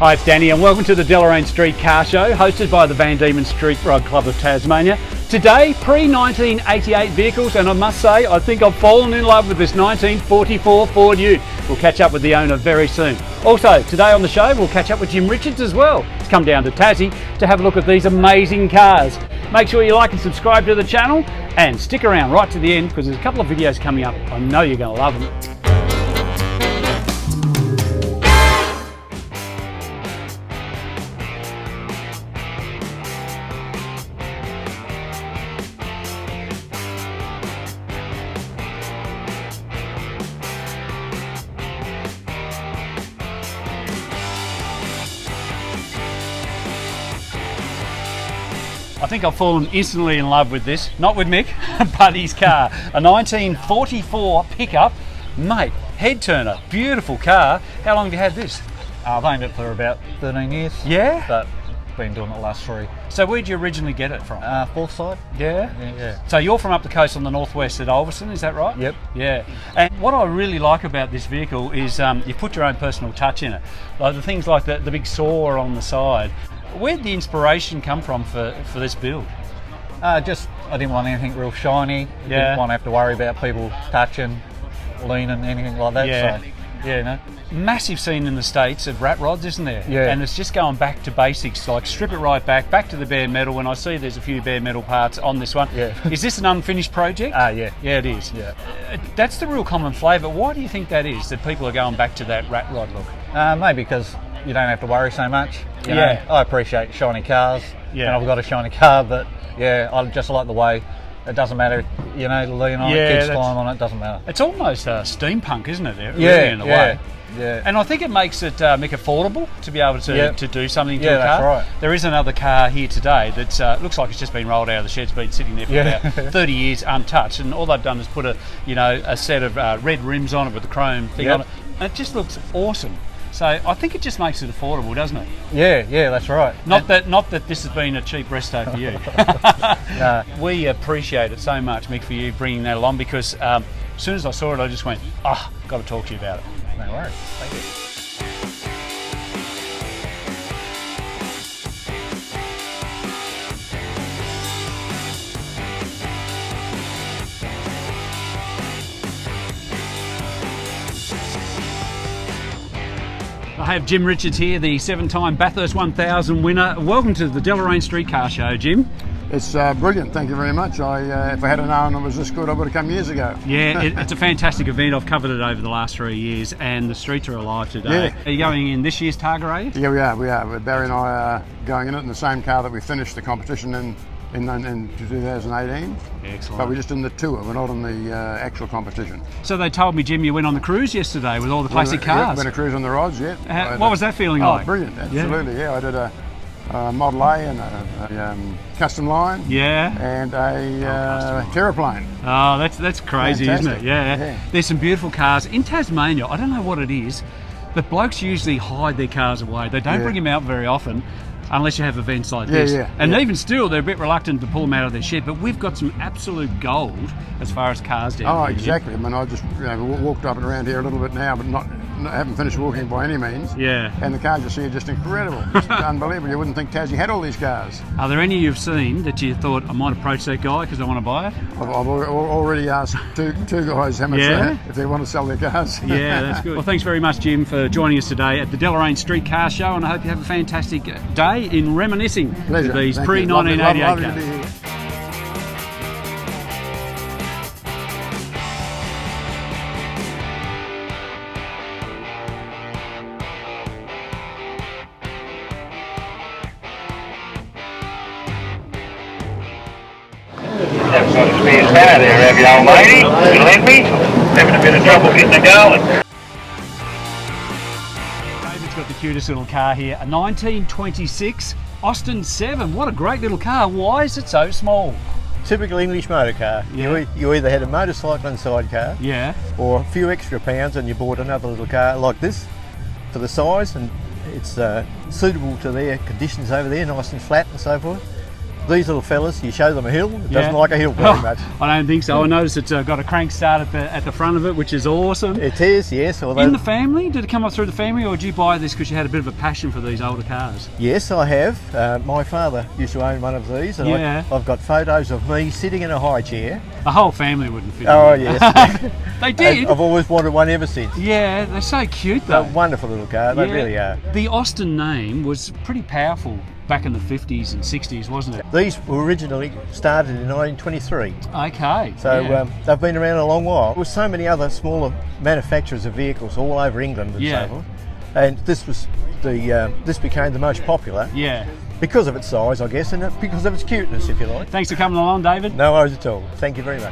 Hi, it's Danny and welcome to the Deloraine Street Car Show, hosted by the Diemans Street Rod Club of Tasmania. Today, pre-1988 vehicles, and I must say, I think I've fallen in love with this 1944 Ford Ute. We'll catch up with the owner very soon. Also, today on the show, we'll catch up with Jim Richards as well. He's come down to Tassie to have a look at these amazing cars. Make sure you like and subscribe to the channel and stick around right to the end because there's a couple of videos coming up. I know you're going to love them. I think I've fallen instantly in love with this, not with Mick, but his car. A 1944 pickup, mate, head turner, beautiful car. How long have you had this? I've owned it for about 13 years. Yeah? But been doing it the last 3. So where'd you originally get it from? Forthside. Yeah? Yeah. So you're from up the coast on the northwest at Ulverstone, is that right? Yep. Yeah. And what I really like about this vehicle is you put your own personal touch in it. Like the things like the big saw on the side. Where'd the inspiration come from for this build? I didn't want anything real shiny. Yeah. Didn't want to have to worry about people touching, leaning, anything like that. Yeah. So, yeah, no. Massive scene in the States of rat rods, isn't there? Yeah. And it's just going back to basics, like strip it right back to the bare metal. When I see there's a few bare metal parts on this one. Yeah. Is this an unfinished project? Yeah. Yeah, it is. Yeah. That's the real common flavour. Why do you think that is, that people are going back to that rat rod look? Maybe because you don't have to worry so much. You Yeah. know, I appreciate shiny cars. Yeah. And I've got a shiny car, but yeah, I just like the way it doesn't matter, you know, lean on Yeah, it, kids that's- climb on it, doesn't matter. It's almost steampunk, isn't it? Really, Yeah, in a way. Yeah. And I think it makes it affordable to be able to, Yep. to do something to Yeah, a car. that's right. There is another car here today that looks like it's just been rolled out of the shed. It's been sitting there for Yeah. about 30 years untouched, and all they've done is put a set of red rims on it with the chrome thing Yep. on it, and it just looks awesome. So I think it just makes it affordable, doesn't it? Yeah, that's right. Not that this has been a cheap resto for you. No. We appreciate it so much, Mick, for you bringing that along, because as soon as I saw it, I just went, got to talk to you about it. No worries. Thank you. I have Jim Richards here, the 7-time Bathurst 1000 winner. Welcome to the Deloraine Street Car Show, Jim. It's brilliant, thank you very much. If I had known it was this good, I would have come years ago. Yeah, it's a fantastic event. I've covered it over the last 3 years, and the streets are alive today. Yeah. Are you going in this year's Targa, are you? Yeah, we are. Barry and I are going in it in the same car that we finished the competition in 2018. Excellent. But we're just in the tour, we're not in the actual competition. So they told me, Jim, you went on the cruise yesterday with all the classic cars. Went a cruise on the rods, yeah. What was that feeling like? Brilliant, absolutely, yeah. I did a Model A and a custom line. Yeah. And a Terraplane. Oh, that's crazy, Fantastic. isn't it? Yeah. There's some beautiful cars. In Tasmania, I don't know what it is, but blokes usually hide their cars away. They don't bring them out very often, unless you have events like this. And even still, they're a bit reluctant to pull them out of their shed, but we've got some absolute gold as far as cars down here. Exactly. I mean, I just walked up and around here a little bit now, but haven't finished walking by any means. Yeah. And the cars you see are just incredible, just unbelievable. You wouldn't think Tassie had all these cars. Are there any you've seen that you thought, I might approach that guy because I want to buy it? I've already asked two guys how much if they want to sell their cars. Yeah, that's good. Well, thanks very much, Jim, for joining us today at the Deloraine Street Car Show, and I hope you have a fantastic day in reminiscing Pleasure. these Thank pre-1988 you. Lovely cars. to be here. Have got a spare spanner there, have you, old lady? You lend me? Having a bit of trouble getting it going. David's got the cutest little car here, a 1926 Austin 7. What a great little car. Why is it so small? Typical English motor car. Yeah. You either had a motorcycle and sidecar, Yeah. or a few extra pounds and you bought another little car like this for the size, and it's suitable to their conditions over there, nice and flat and so forth. these little fellas, you show them a hill, it Yeah. doesn't like a hill very much. I don't think so. I noticed it's got a crank start at the front of it, which is awesome. It is, yes. Although, In the family? Did it come up through the family, or did you buy this because you had a bit of a passion for these older cars? yes, I have. My father used to own one of these, and Yeah. I've got photos of me sitting in a high chair. The whole family wouldn't fit Oh, in. yes. They did? I've always wanted one ever since. Yeah, they're so cute They're though. a wonderful little car, they Yeah. really are. The Austin name was pretty powerful back in the 50s and 60s, wasn't it? These were originally started in 1923, Okay. so yeah. they've been around a long while. There were so many other smaller manufacturers of vehicles all over England and Yeah. so forth, and this was this became the most popular Yeah. because of its size, I guess, and because of its cuteness, if you like. Thanks for coming along, David. No worries at all. Thank you very much.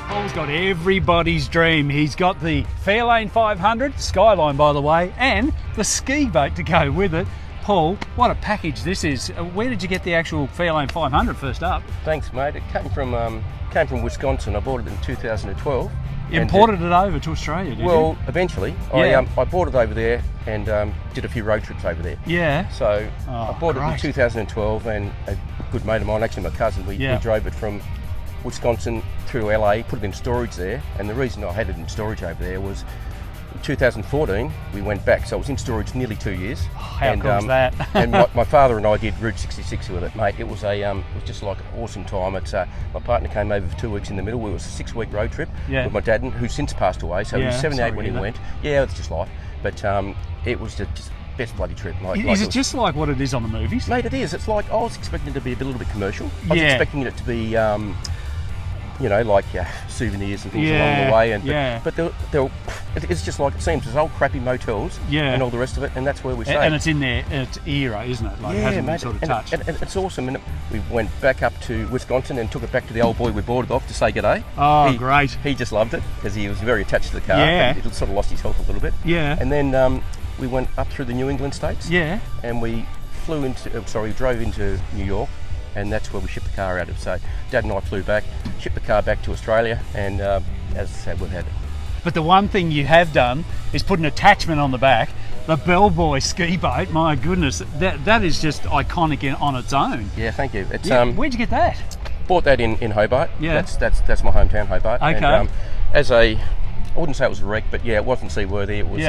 Paul's got everybody's dream. He's got the Fairlane 500, Skyline by the way, and the ski boat to go with it. Paul, what a package this is. Where did you get the actual Fairlane 500 first up? Thanks, mate. It came from Wisconsin. I bought it in 2012. Imported it over to Australia, did Well, eventually, Yeah. I bought it over there and did a few road trips over there. you? Yeah. So Oh, I bought it in great. 2012, and a good mate of mine, actually my cousin, we Yeah. drove it from Wisconsin through LA, put it in storage there. And the reason I had it in storage over there was in 2014 we went back, so it was in storage nearly 2 years. How cool is that? And my father and I did Route 66 with it, mate. It was just like an awesome time. It's my partner came over for 2 weeks in the middle. It was a 6-week road trip Yeah. with my dad, who's since passed away. So he was Yeah, 78 sorry when to he hear went. Yeah, it's just life. But it was just best bloody trip. Is it just like what it is on the movies? Mate, it is. It's like I was expecting it to be a little bit commercial. I was Yeah. expecting it to be, like souvenirs and things along Yeah, the way. And yeah. but it's just like it seems. There's old crappy motels Yeah. and all the rest of it, and that's where we stay. And it's in there, its era, isn't it? Like, it hasn't been sort of and, touched. and it's awesome. And we went back up to Wisconsin and took it back to the old boy we bought it off to say g'day. Oh, great. He just loved it because he was very attached to the car. Yeah. And it sort of lost his health a little bit. Yeah. And then we went up through the New England states. Yeah. And we drove into New York, and that's where we shipped the car out of. So Dad and I flew back, shipped the car back to Australia, and as I said, we've had it. But the one thing you have done is put an attachment on the back. The Bellboy ski boat, my goodness, that is just iconic on its own. Yeah, thank you. It's Yeah, where'd you get that? bought that in Hobart. Yeah. That's my hometown, Hobart. Okay. And I wouldn't say it was a wreck, but yeah, it wasn't seaworthy. It was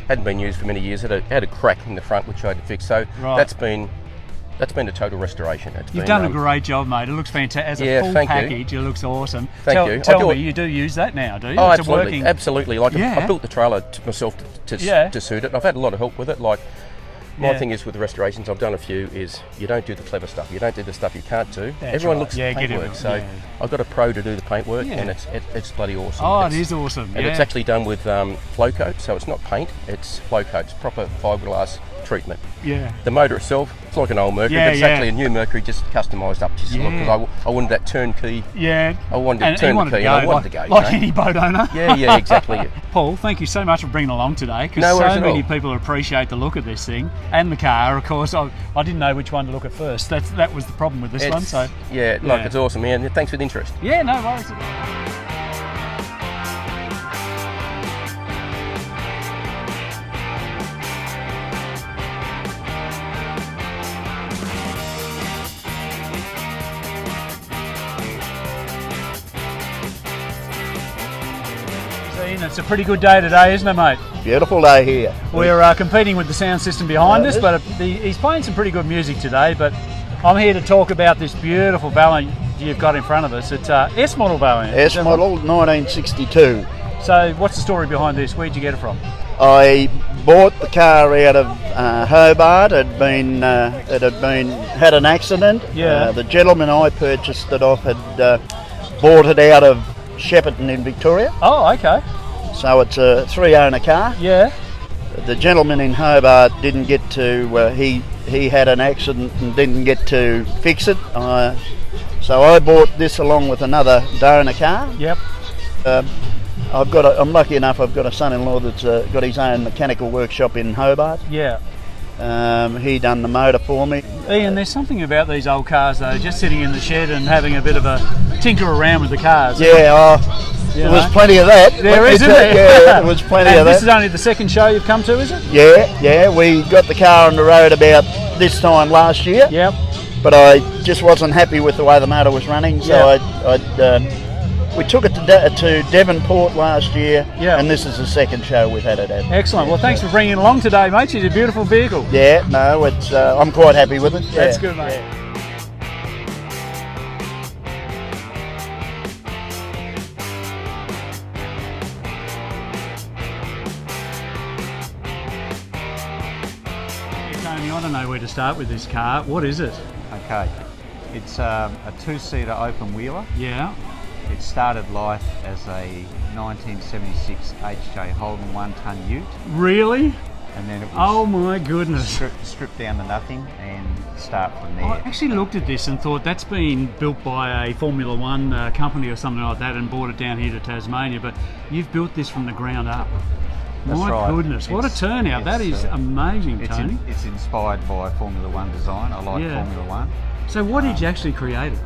hadn't been used for many years. It had a crack in the front which I had to fix. So Right. that's been a total restoration. You've done a great job, mate. It looks fantastic. As a full thank you. package, it looks awesome. Thank you. I Tell do me, it- you do use that now, do you? Oh, It's a absolutely, working- absolutely. Like Yeah. I built the trailer to myself to suit it. I've had a lot of help with it. Like my Yeah. thing is with the restorations, I've done a few. Is you don't do the clever stuff. You don't do the stuff you can't do. That's Everyone right. looks Yeah, at get paintwork, it. so Yeah. I've got a pro to do the paintwork, Yeah. and it's bloody awesome. Oh, It's- it is awesome. And yeah. it's actually done with flow coat, so it's not paint, it's flow coat. It's proper fiberglass treatment. Yeah. The motor itself, it's like an old Mercury, Yeah, but it's yeah. actually a new Mercury just customised up just Yeah. because I wanted that turnkey. Yeah. I wanted to And turn you the wanted key, to and I go, wanted to go. like you know? any boat owner. Yeah, exactly. Paul, thank you so much for bringing along today, because No worries so at many all. people appreciate the look of this thing and the car. Of course, I didn't know which one to look at first. That was the problem with this one. So yeah, Yeah. it's awesome, man. Thanks for the interest. yeah, no worries. It's a pretty good day today, isn't it, mate? Beautiful day here. We're competing with the sound system behind us, but he's playing some pretty good music today. But I'm here to talk about this beautiful Valiant you've got in front of us. It's S model Valiant. S model 1962. So what's the story behind this? Where'd you get it from? I bought the car out of Hobart. It had an accident. Yeah. The gentleman I purchased it off had bought it out of Shepparton in Victoria. Oh, okay. So it's a 3-owner car. Yeah. The gentleman in Hobart didn't get to. He had an accident and didn't get to fix it. So I bought this along with another donor car. Yep. I'm lucky enough. I've got a son-in-law that's got his own mechanical workshop in Hobart. Yeah. He done the motor for me. Ian, there's something about these old cars though, just sitting in the shed and having a bit of a tinker around with the cars. Yeah, there was plenty of that. There is, isn't there? Yeah, there was plenty of that. This is only the second show you've come to, is it? Yeah, we got the car on the road about this time last year. Yep. But I just wasn't happy with the way the motor was running, so we took it to Devonport last year, and this is the second show we've had it at. Excellent. Well, thanks for bringing it along today, mate. It's a beautiful vehicle. Yeah, no, it's I'm quite happy with it. Yeah. That's good, mate. Yeah. Tony, I don't know where to start with this car. What is it? Okay, it's a two-seater open wheeler. Yeah. It started life as a 1976 HJ Holden 1-ton ute, Really? and then it was Oh my goodness. stripped down to nothing and start from there. I actually looked at this and thought that's been built by a Formula One company or something like that and brought it down here to Tasmania, but you've built this from the ground up. That's My right. goodness, what a turnout. That is amazing, Tony. It's inspired by Formula One design. I like Formula One. So what did you actually create it?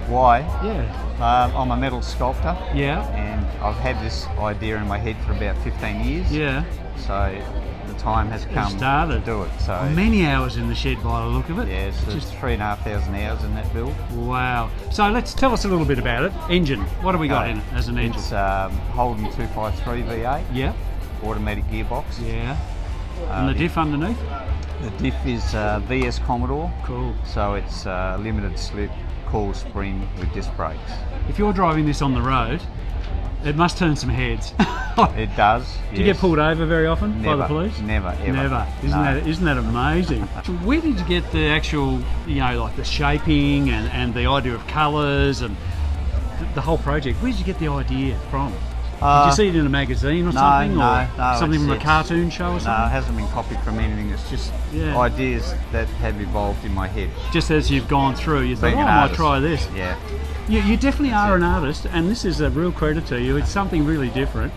Why? Yeah. I'm a metal sculptor. Yeah. And I've had this idea in my head for about 15 years. Yeah. So the time has come started. to do it. So Many hours in the shed by the look of it. yeah, so Just it's 3,500 hours in that build. wow. So let's tell us a little bit about it. Engine. What have we got in it as an engine? It's Holden 253 V8, Yeah. automatic gearbox. Yeah. And the diff underneath? The diff is VS Commodore. Cool. So it's limited slip, coil spring with disc brakes. If you're driving this on the road, it must turn some heads. It does. Do you get pulled over very often by the police? Never, ever. Never. Isn't that amazing? So where did you get the actual, like the shaping and the idea of colours and the whole project? Where did you get the idea from? Did you see it in a magazine or something? No, something from a it's- cartoon show or No, it something? hasn't been copied from anything. It's just ideas that have evolved in my head. Just as you've gone through, you thought, Being I an might artist. try this. Yeah. You definitely are an artist, and this is a real credit to you. It's something really different.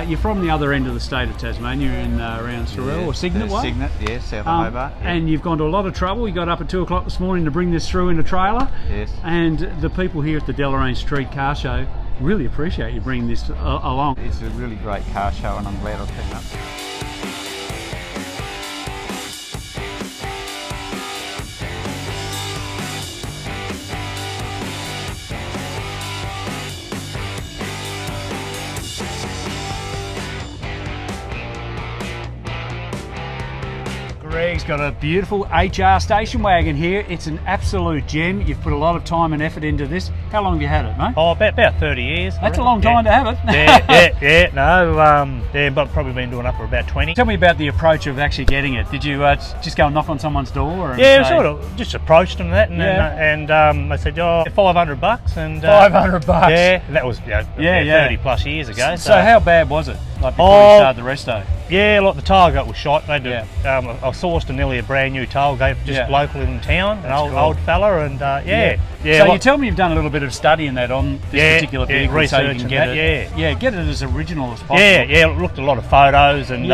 You're from the other end of the state of Tasmania, in around Sorrel or Cygnet way? Cygnet, yeah, south of Hobart. Yeah. And you've gone to a lot of trouble. You got up at 2 o'clock this morning to bring this through in a trailer. Yes. And the people here at the Deloraine Street Car Show really appreciate you bringing this along. It's a really great car show, and I'm glad I've taken up. Greg's got a beautiful HR station wagon here. It's an absolute gem. You've put a lot of time and effort into this. How long have you had it, mate? Oh, about 30 years. That's a long time to have it. But probably been doing up for about 20. Tell me about the approach of actually getting it. Did you just go and knock on someone's door? And Yeah, say, sort of just approached them and I said, oh, $500 and $500. Yeah, that was 30 plus years ago. So how bad was it? Like before you started the resto? Yeah, like the tailgate was shot. They did, I sourced nearly a brand new tailgate just local in town, an old fella, and So you tell me you've done a little bit of study in that on this particular vehicle, so you research can and get it as original as possible. Yeah, looked at a lot of photos and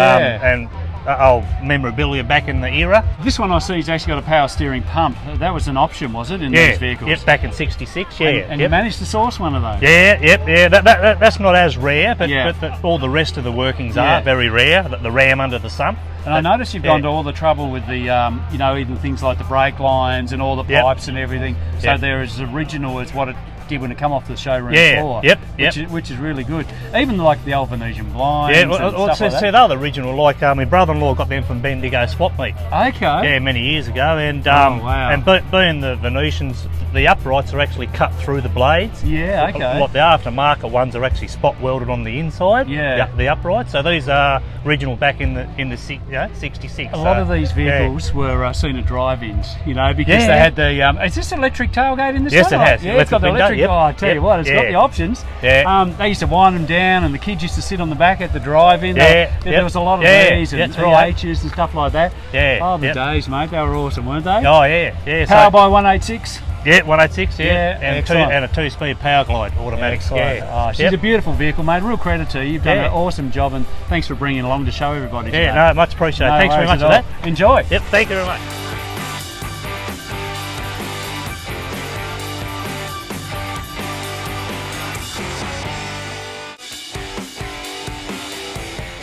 memorabilia back in the era. This one I see has actually got a power steering pump. That was an option, was it, in these vehicles? Yep, back in '66. And you managed to source one of those? Yeah. That's not as rare, but all the rest of the workings are very rare. The ram under the sump. And I noticed you've gone to all the trouble with the, even things like the brake lines and all the pipes and everything. So they're as original as what it did when it come off the showroom floor. Which is really good. Even like the old Venetian blinds. Yeah, and stuff like that. they're original. Like my brother-in-law got them from Bendigo Swap Meet. Okay. Yeah, many years ago, and being the Venetians, the uprights are actually cut through the blades. Yeah, okay. Like the aftermarket ones are actually spot welded on the inside. Yeah. The uprights. So these are original back in the 66. A lot of these vehicles were seen at drive-ins, because they had the. Is this electric tailgate in this Yes, one? it has. Yeah, it's got the electric. Yep. Oh, I tell you what, it's got the options. Yeah. They used to wind them down, and the kids used to sit on the back at the drive-in. There was a lot of these and EHs and stuff like that. Yeah. Oh, the days, mate. They were awesome, weren't they? Oh, yeah. Power by 186. Yeah, 186, yeah. And, excellent. and a 2-speed power glide automatic. Excellent. Yeah. Oh, she's a beautiful vehicle, mate. Real credit to you. You've done Yeah. an awesome job, and thanks for bringing it along to show everybody today. Yeah, no, much appreciated. No Thanks very worries much for at that. all. Enjoy. Yep, thank you very much.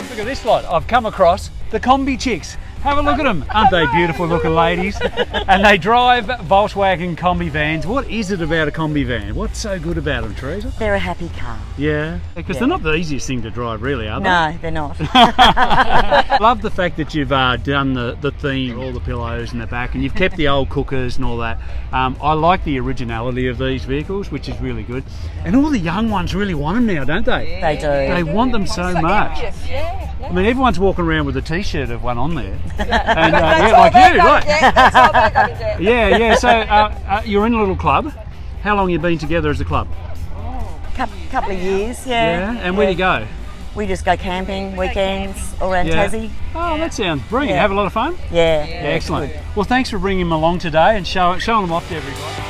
Look at this lot. I've come across the Kombi chicks. Have a look at them. Aren't they beautiful looking ladies? And they drive Volkswagen Kombi vans. What is it about a Kombi van? What's so good about them, Teresa? They're a happy car. Yeah, because they're not the easiest thing to drive, really, are they? No, they're not. Love the fact that you've done the theme, all the pillows in the back, and you've kept the old cookers and all that. I like the originality of these vehicles, which is really good. And all the young ones really want them now, don't they? They do. They want them so much. I mean, everyone's walking around with a T-shirt of one on there. And, yeah, like you, right? Yeah. So you're in a little club. How long have you been together as a club? Couple of years, yeah. Yeah. And where do you go? We just go camping, weekends, all around Tassie. Oh, that sounds brilliant. Yeah. Have a lot of fun? Yeah. Excellent. Well, thanks for bringing them along today and showing them off to everybody.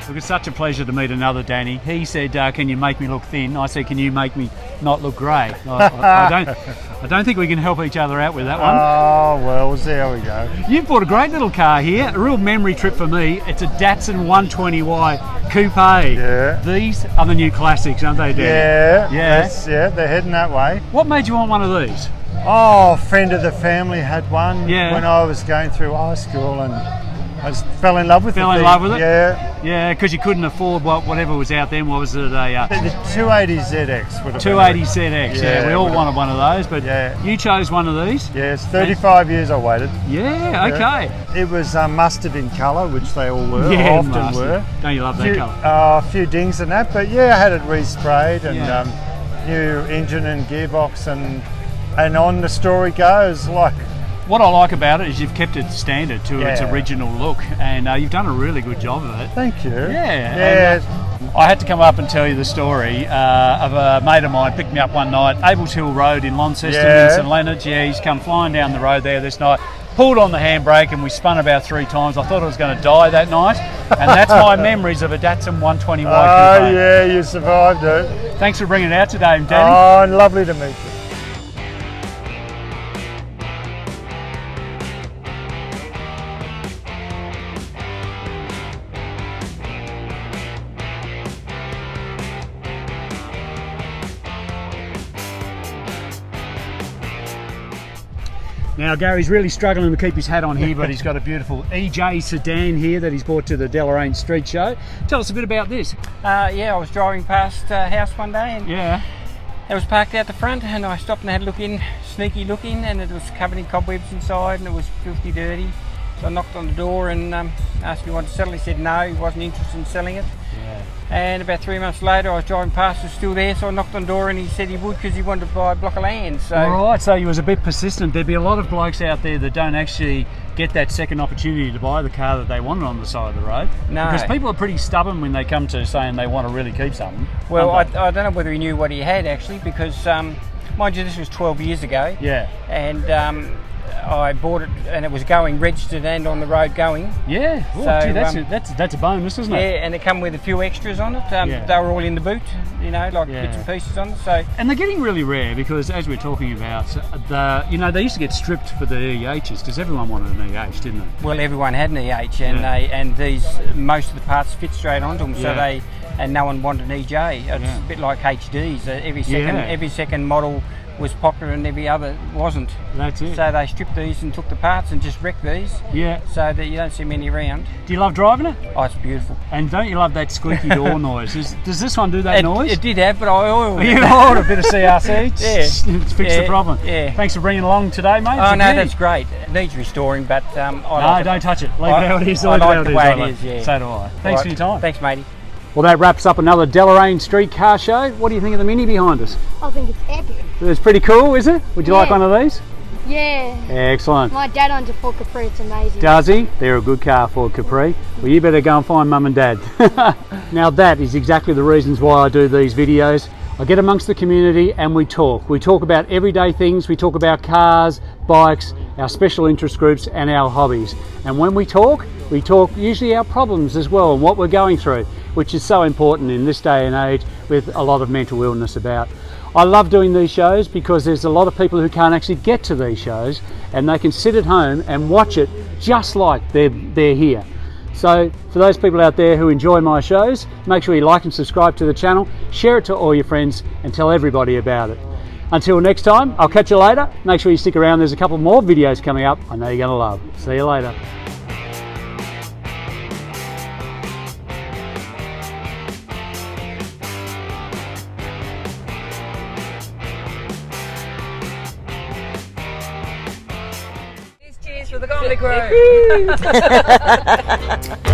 Look, it's such a pleasure to meet another Danny. He said, can you make me look thin? I said, can you make me not look grey? I don't think we can help each other out with that one. Oh, well, we'll see how we go. You've bought a great little car here, a real memory trip for me. It's a Datsun 120Y coupe. Yeah. These are the new classics, aren't they, Danny? Yeah, they're heading that way. What made you want one of these? Oh, a friend of the family had one when I was going through high school, and I just fell in love with it. Yeah, because you couldn't afford whatever was out then. What was it? The 280 ZX would have 280 ZX. Yeah, we all wanted one of those, but you chose one of these. Yeah, it's 35 years I waited. Yeah, okay. It was mustard in colour, which they all were. Yeah, often mustard. were. Don't you love that colour? A few dings and that, but yeah, I had it resprayed and new engine and gearbox, and on the story goes. Like, what I like about it is you've kept it standard to its original look, and you've done a really good job of it. Thank you. Yeah. And, I had to come up and tell you the story of a mate of mine picked me up one night, Abels Hill Road in Launceston in St Leonards. Yeah, he's come flying down the road there this night, pulled on the handbrake, and we spun about 3 times. I thought I was going to die that night, and that's my memories of a Datsun 120Y. Oh yeah, you survived it. Thanks for bringing it out today, Danny. Oh, lovely to meet you. Now Gary's really struggling to keep his hat on here, but he's got a beautiful EJ sedan here that he's brought to the Deloraine Street Show. Tell us a bit about this. I was driving past a house one day and it was parked out the front, and I stopped and had a look in, sneaky looking, and it was covered in cobwebs inside and it was filthy dirty. So I knocked on the door and asked if he wanted to sell it. He said no, he wasn't interested in selling it. And about 3 months later I was driving past, it was still there, so I knocked on the door and he said he would because he wanted to buy a block of land. So Alright, so you was a bit persistent. There'd be a lot of blokes out there that don't actually get that second opportunity to buy the car that they wanted on the side of the road. No. Because people are pretty stubborn when they come to saying they want to really keep something. Well, I don't know whether he knew what he had actually, because mind you, this was 12 years ago. Yeah. And I bought it and it was going registered and on the road going. Yeah, well, so, gee, that's a bonus, isn't it? Yeah, and it come with a few extras on it. They were all in the boot, you know, like bits and pieces on it. So, and they're getting really rare because, as we're talking about, they used to get stripped for the EHs because everyone wanted an EH, didn't they? Well, everyone had an EH, and most of the parts fit straight onto them. So and no one wanted an EJ. It's a bit like HDs. Every second model was popular and every other wasn't. That's it. So they stripped these and took the parts and just wrecked these. Yeah. So that you don't see many around. Do you love driving it? Oh, it's beautiful. And don't you love that squeaky door noise? Does this one do that noise? It did have, but I oiled it. You oiled a bit of CRC? Fix the problem. Yeah. Thanks for bringing it along today, mate. Oh, no, that's great. It needs restoring, but don't touch it. Leave it how it is. I like the way it is, yeah. So do I. Thanks for your time. Thanks, matey. Well, that wraps up another Deloraine Street Car Show. What do you think of the Mini behind us? I think it's epic. It's pretty cool, is it? Would you like one of these? Yeah. Excellent. My dad owns a Ford Capri, it's amazing. Does he? They're a good car, Ford Capri. Well, you better go and find Mum and Dad. Now that is exactly the reasons why I do these videos. I get amongst the community and we talk. We talk about everyday things. We talk about cars, bikes, our special interest groups and our hobbies. And when we talk usually our problems as well and what we're going through, which is so important in this day and age with a lot of mental illness about. I love doing these shows because there's a lot of people who can't actually get to these shows and they can sit at home and watch it just like they're here. So for those people out there who enjoy my shows, make sure you like and subscribe to the channel, share it to all your friends and tell everybody about it. Until next time, I'll catch you later. Make sure you stick around, there's a couple more videos coming up I know you're going to love. See you later. Cheers for the Kombi crew.